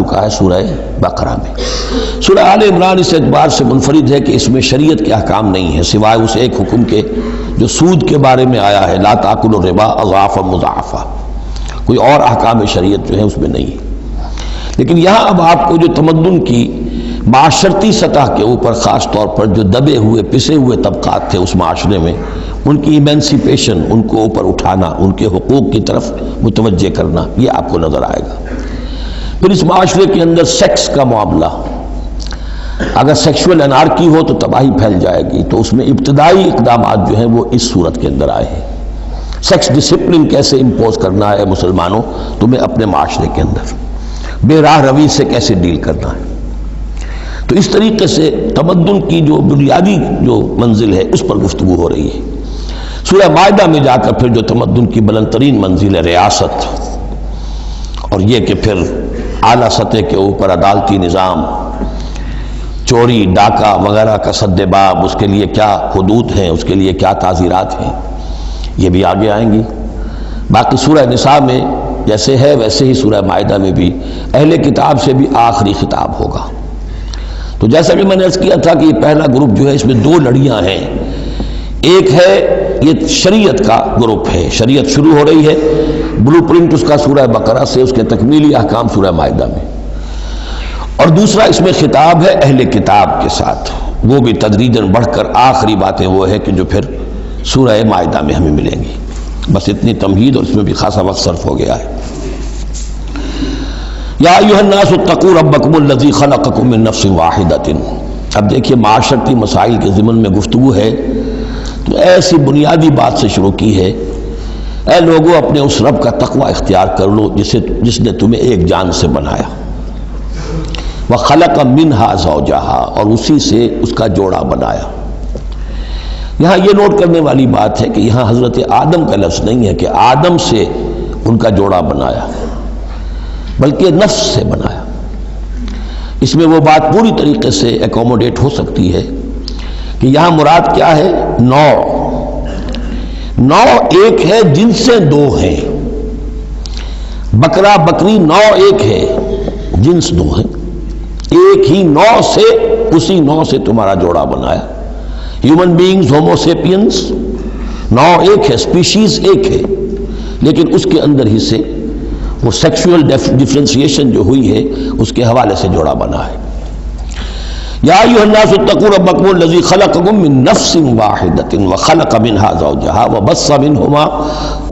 چکا ہے سورہ بقرہ میں۔ سورہ آل عمران اس اعتبار سے منفرد ہے کہ اس میں شریعت کے احکام نہیں ہیں سوائے اس ایک حکم کے جو سود کے بارے میں آیا ہے، لا تاکلوا الربا اضعافا مضاعفا، کوئی اور احکام شریعت جو ہے اس میں نہیں ہے۔ لیکن یہاں اب آپ کو جو تمدن کی معاشرتی سطح کے اوپر خاص طور پر جو دبے ہوئے پسے ہوئے طبقات تھے اس معاشرے میں، ان کی ایمینسیپیشن، ان کو اوپر اٹھانا، ان کے حقوق کی طرف متوجہ کرنا، یہ آپ کو نظر آئے گا۔ پھر اس معاشرے کے اندر سیکس کا معاملہ، اگر سیکشول انارکی ہو تو تباہی پھیل جائے گی، تو اس میں ابتدائی اقدامات جو ہیں وہ اس صورت کے اندر آئے ہیں۔ سیکس ڈسپلن کیسے امپوز کرنا ہے مسلمانوں تمہیں اپنے معاشرے کے اندر، بے راہ روی سے کیسے ڈیل کرنا ہے۔ تو اس طریقے سے تمدن کی جو بنیادی جو منزل ہے اس پر گفتگو ہو رہی ہے۔ سورہ مائدہ میں جا کر پھر جو تمدن کی بلند ترین منزل ہے ریاست، اور یہ کہ پھر اعلیٰ سطح کے اوپر عدالتی نظام، چوری ڈاکہ وغیرہ کا سد باب، اس کے لیے کیا حدود ہیں، اس کے لیے کیا تعزیرات ہیں، یہ بھی آگے آئیں گی۔ باقی سورہ نساء میں جیسے ہے ویسے ہی سورہ مائدہ میں بھی اہل کتاب سے بھی آخری خطاب ہوگا۔ تو جیسا کہ میں نے عرض کیا تھا کہ یہ پہلا گروپ جو ہے اس میں دو لڑیاں ہیں، ایک ہے یہ شریعت کا گروپ ہے، شریعت شروع ہو رہی ہے، بلو پرنٹ اس کا سورہ بقرہ سے، اس کے تکمیلی احکام سورہ مائدہ میں، اور دوسرا اس میں خطاب ہے اہل کتاب کے ساتھ، وہ بھی تدریجاً بڑھ کر آخری باتیں وہ ہے کہ جو پھر سورہ مائدہ میں ہمیں ملیں گی۔ بس اتنی تمہید، اور اس میں بھی خاصا وقت صرف ہو گیا ہے۔ یا ایھا الناس اتقوا ربکم الذی خلقکم من نفس واحدۃ۔ اب دیکھیے معاشرتی مسائل کے ضمن میں گفتگو ہے تو ایسی بنیادی بات سے شروع کی ہے، اے لوگوں اپنے اس رب کا تقوی اختیار کر لو جس نے تمہیں ایک جان سے بنایا، وخلق منہا زوجہا، اور اسی سے اس کا جوڑا بنایا۔ یہاں یہ نوٹ کرنے والی بات ہے کہ یہاں حضرت آدم کا لفظ نہیں ہے کہ آدم سے ان کا جوڑا بنایا، بلکہ نفس سے بنایا۔ اس میں وہ بات پوری طریقے سے ایکوموڈیٹ ہو سکتی ہے کہ یہاں مراد کیا ہے، نوع ایک ہے، جنسیں دو ہیں، بکرا بکری نوع ایک ہے، جنس دو ہیں، ایک ہی نوع سے، اسی نوع سے تمہارا جوڑا بنایا۔ ہیومن بینگز ہومو سیپینس نوع ایک ہے، اسپیشیز ایک ہے، لیکن اس کے اندر ہی سے وہ سیکشول ڈفرینسیشن جو ہوئی ہے اس کے حوالے سے جوڑا بنا ہے۔ یا ایھا الناس اتقوا ربکم الذی خلقکم من نفس واحدۃ وخلق منها زوجہا وبث منہما،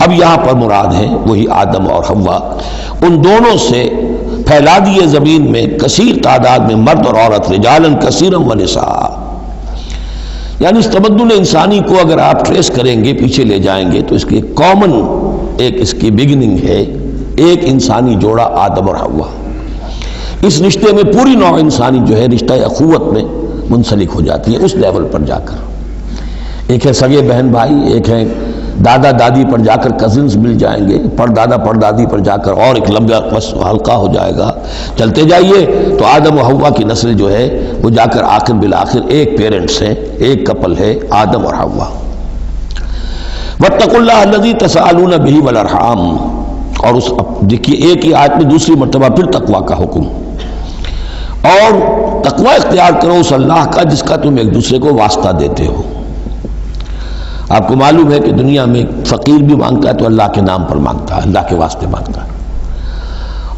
اب یہاں پر مراد ہے وہی آدم اور حوا، ان دونوں سے پھیلا دیے زمین میں کثیر تعداد میں مرد اور عورت، رجالا کثیرا ونساء۔ یعنی اس تمدن انسانی کو اگر آپ ٹریس کریں گے، پیچھے لے جائیں گے، تو اس کی کامن ایک اس کی بگننگ ہے، ایک انسانی جوڑا آدم اور حوا۔ اس رشتے میں پوری نوع انسانی جو ہے رشتہ اخوت میں منسلک ہو جاتی ہے اس لیول پر جا کر۔ ایک ہے سگے بہن بھائی، ایک ہے دادا دادی پر جا کر کزنز مل جائیں گے، پردادا پردادی پر جا کر اور ایک لمبا حلقہ ہو جائے گا، چلتے جائیے تو آدم و حوا کی نسل جو ہے وہ جا کر آخر بالآخر ایک پیرنٹس ہیں، ایک کپل ہے، آدم اور حوا۔ واتقوا اللہ الذی تساءلون بہ والارحام، اور اس دیکھیے ایک ہی آیت میں دوسری مرتبہ پھر تقوی کا حکم، اور تقوی اختیار کرو اس اللہ کا جس کا تم ایک دوسرے کو واسطہ دیتے ہو۔ آپ کو معلوم ہے کہ دنیا میں فقیر بھی مانگتا ہے تو اللہ کے نام پر مانگتا ہے، اللہ کے واسطے مانگتا ہے،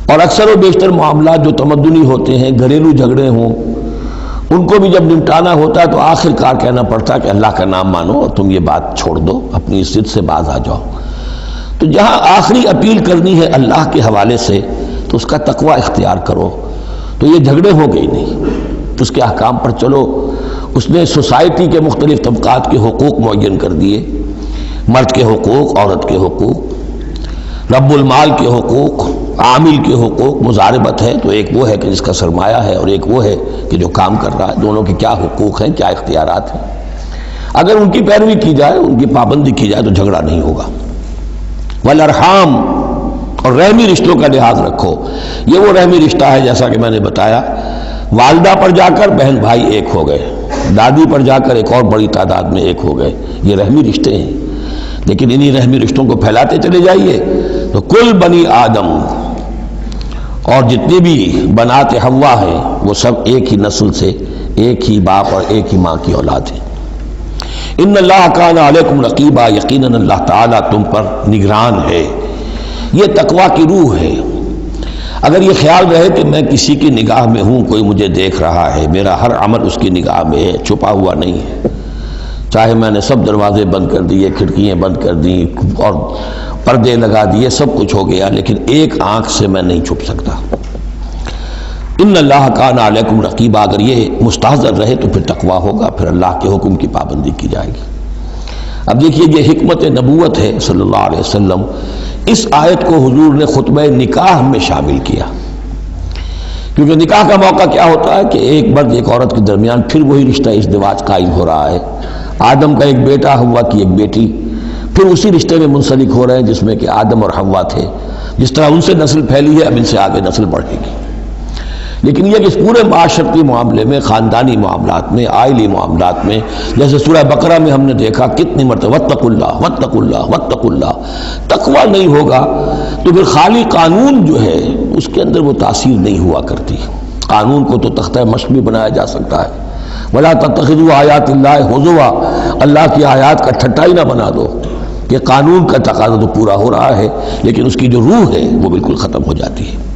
اور اکثر و بیشتر معاملات جو تمدنی ہوتے ہیں، گھریلو جھگڑے ہوں، ان کو بھی جب نمٹانا ہوتا ہے تو آخر کار کہنا پڑتا ہے کہ اللہ کا نام مانو اور تم یہ بات چھوڑ دو، اپنی عزت سے باز آ جاؤ۔ تو جہاں آخری اپیل کرنی ہے اللہ کے حوالے سے تو اس کا تقوی اختیار کرو، تو یہ جھگڑے ہو گئی نہیں، اس کے احکام پر چلو۔ اس نے سوسائٹی کے مختلف طبقات کے حقوق معین کر دیے، مرد کے حقوق، عورت کے حقوق، رب المال کے حقوق، عامل کے حقوق، مضاربت ہے تو ایک وہ ہے کہ جس کا سرمایہ ہے اور ایک وہ ہے کہ جو کام کر رہا ہے، دونوں کے کیا حقوق ہیں، کیا اختیارات ہیں۔ اگر ان کی پیروی کی جائے، ان کی پابندی کی جائے تو جھگڑا نہیں ہوگا۔ والارحام، اور رحمی رشتوں کا لحاظ رکھو۔ یہ وہ رحمی رشتہ ہے جیسا کہ میں نے بتایا، والدہ پر جا کر بہن بھائی ایک ہو گئے، دادی پر جا کر ایک اور بڑی تعداد میں ایک ہو گئے، یہ رحمی رشتے ہیں۔ لیکن انہی رحمی رشتوں کو پھیلاتے چلے جائیے تو کل بنی آدم، اور جتنی بھی بنات حوا ہیں وہ سب ایک ہی نسل سے، ایک ہی باپ اور ایک ہی ماں کی اولاد ہے۔ ان اللہ کان علیکم رقیبا، یقیناً اللہ تعالیٰ تم پر نگران ہے۔ یہ تقویٰ کی روح ہے۔ اگر یہ خیال رہے کہ میں کسی کی نگاہ میں ہوں، کوئی مجھے دیکھ رہا ہے، میرا ہر عمل اس کی نگاہ میں ہے، چھپا ہوا نہیں ہے، چاہے میں نے سب دروازے بند کر دیے، کھڑکیاں بند کر دی اور پردے لگا دیے، سب کچھ ہو گیا، لیکن ایک آنکھ سے میں نہیں چھپ سکتا۔ ان اللہ کان علیکم رقیبا، اگر یہ مستحضر رہے تو پھر تقویٰ ہوگا، پھر اللہ کے حکم کی پابندی کی جائے گی۔ اب دیکھیے یہ حکمت نبوت ہے صلی اللہ علیہ وسلم۔ اس آیت کو حضور نے خطبہ نکاح میں شامل کیا، کیونکہ نکاح کا موقع کیا ہوتا ہے کہ ایک مرد ایک عورت کے درمیان پھر وہی رشتہ ازدواج قائم ہو رہا ہے، آدم کا ایک بیٹا، حوا کی ایک بیٹی، پھر اسی رشتے میں منسلک ہو رہے ہیں جس میں کہ آدم اور حوا تھے۔ جس طرح ان سے نسل پھیلی ہے، اب ان سے آگے نسل بڑھے گی۔ لیکن یہ کہ اس پورے معاشرتی معاملے میں، خاندانی معاملات میں، عائلی معاملات میں، جیسے سورہ بقرہ میں ہم نے دیکھا کتنی مرتبہ واتقوا اللہ واتقوا اللہ واتقوا اللہ، تقویٰ نہیں ہوگا تو پھر خالی قانون جو ہے اس کے اندر وہ تاثیر نہیں ہوا کرتی۔ قانون کو تو تختہ مشق بھی بنایا جا سکتا ہے، وَلَا تَتَّخِذُوا آیَاتِ اللَّهِ هُزُوًا، اللہ کی آیات کا ٹھٹا ہی نہ بنا دو، کہ قانون کا تقاضا تو پورا ہو رہا ہے لیکن اس کی جو روح ہے وہ بالکل ختم ہو جاتی ہے۔